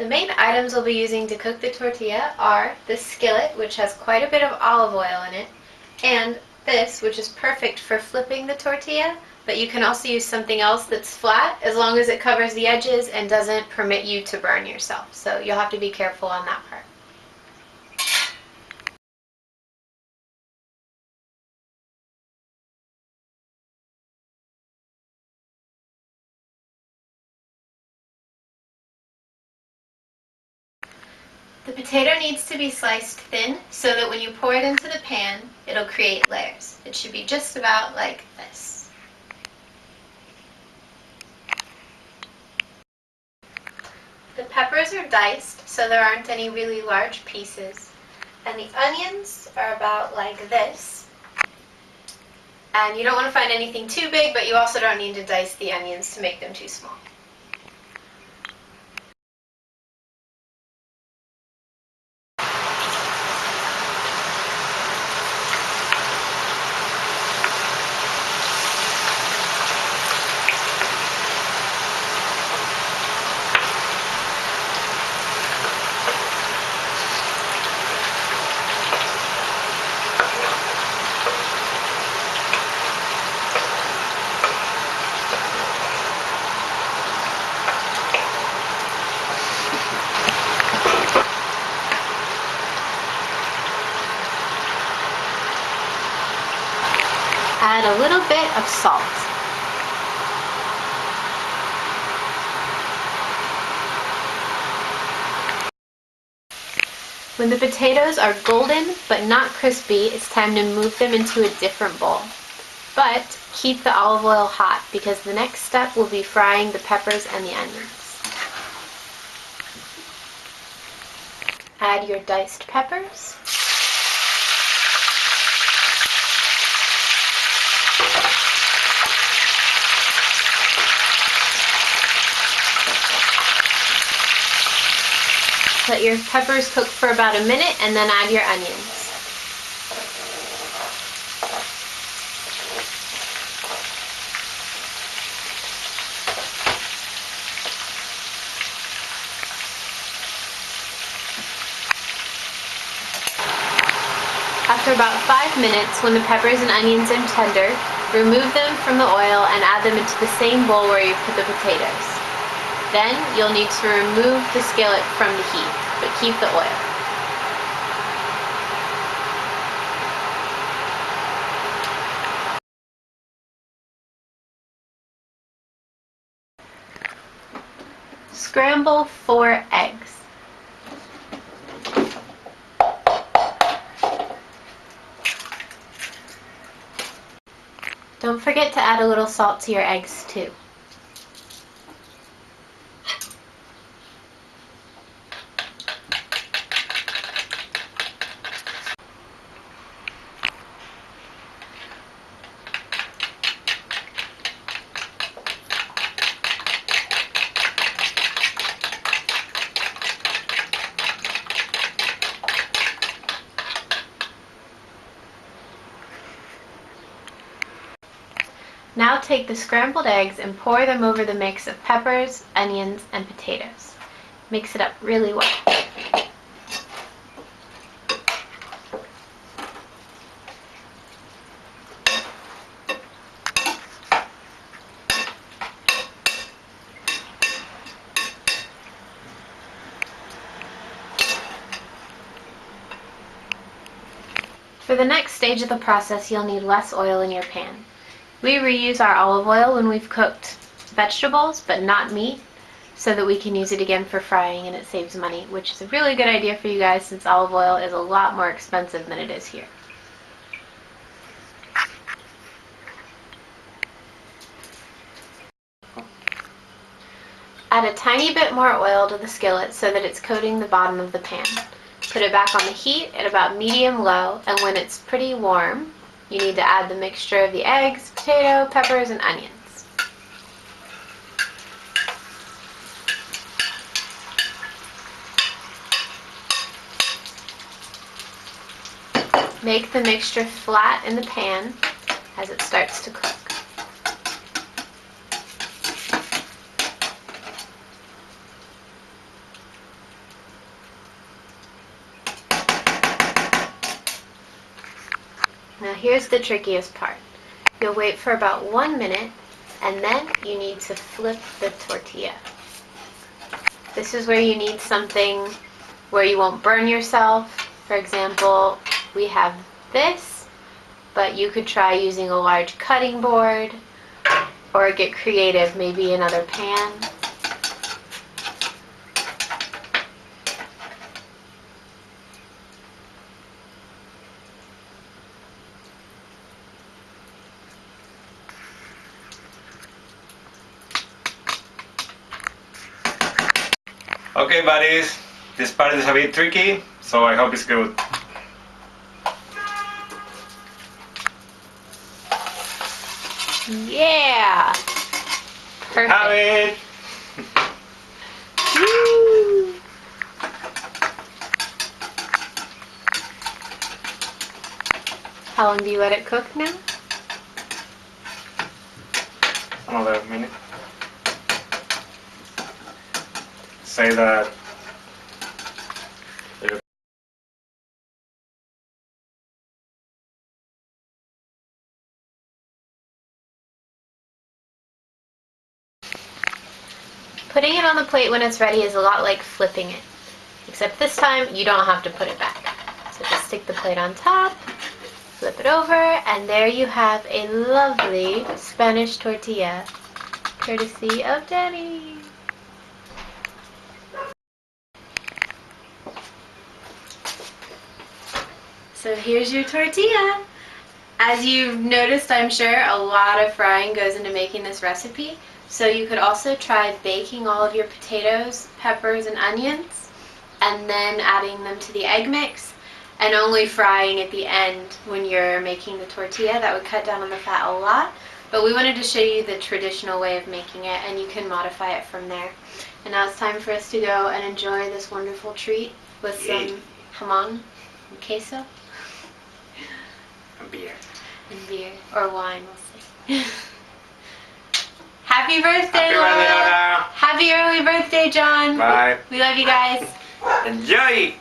The main items we'll be using to cook the tortilla are the skillet, which has quite a bit of olive oil in it, and this, which is perfect for flipping the tortilla, but you can also use something else that's flat as long as it covers the edges and doesn't permit you to burn yourself. So you'll have to be careful on that part. The potato needs to be sliced thin so that when you pour it into the pan, it'll create layers. It should be just about like this. The peppers are diced so there aren't any really large pieces. And the onions are about like this. And you don't want to find anything too big, but you also don't need to dice the onions to make them too small. Add a little bit of salt. When the potatoes are golden but not crispy, it's time to move them into a different bowl. But keep the olive oil hot because the next step will be frying the peppers and the onions. Add your diced peppers. Let your peppers cook for about a minute and then add your onions. After about 5 minutes, when the peppers and onions are tender, remove them from the oil and add them into the same bowl where you put the potatoes. Then you'll need to remove the skillet from the heat, but keep the oil. Scramble 4 eggs. Don't forget to add a little salt to your eggs too. Now take the scrambled eggs and pour them over the mix of peppers, onions, and potatoes. Mix it up really well. For the next stage of the process, you'll need less oil in your pan. We reuse our olive oil when we've cooked vegetables, but not meat, so that we can use it again for frying and it saves money, which is a really good idea for you guys since olive oil is a lot more expensive than it is here. Add a tiny bit more oil to the skillet so that it's coating the bottom of the pan. Put it back on the heat at about medium-low, and when it's pretty warm, you need to add the mixture of the eggs, potato, peppers, and onions. Make the mixture flat in the pan as it starts to cook. Now here's the trickiest part. You'll wait for about 1 minute, and then you need to flip the tortilla. This is where you need something where you won't burn yourself. For example, we have this, but you could try using a large cutting board or get creative, maybe another pan. Okay buddies, this part is a bit tricky, so I hope it's good. Yeah! Perfect. Have it! Woo! How long do you let it cook now? Another minute. Say that Putting it on the plate when it's ready is a lot like flipping it, except this time you don't have to put it back. So just stick the plate on top, flip it over, and there you have a lovely Spanish tortilla, courtesy of Danny. So here's your tortilla. As you've noticed, I'm sure, a lot of frying goes into making this recipe. So you could also try baking all of your potatoes, peppers, and onions, and then adding them to the egg mix, and only frying at the end when you're making the tortilla. That would cut down on the fat a lot. But we wanted to show you the traditional way of making it, and you can modify it from there. And now it's time for us to go and enjoy this wonderful treat with some jamon and queso. and beer. And beer. Or wine, we'll see. Happy birthday, Happy Laura! birthday, Laura! Happy early birthday, John! Bye! We love you guys! Enjoy!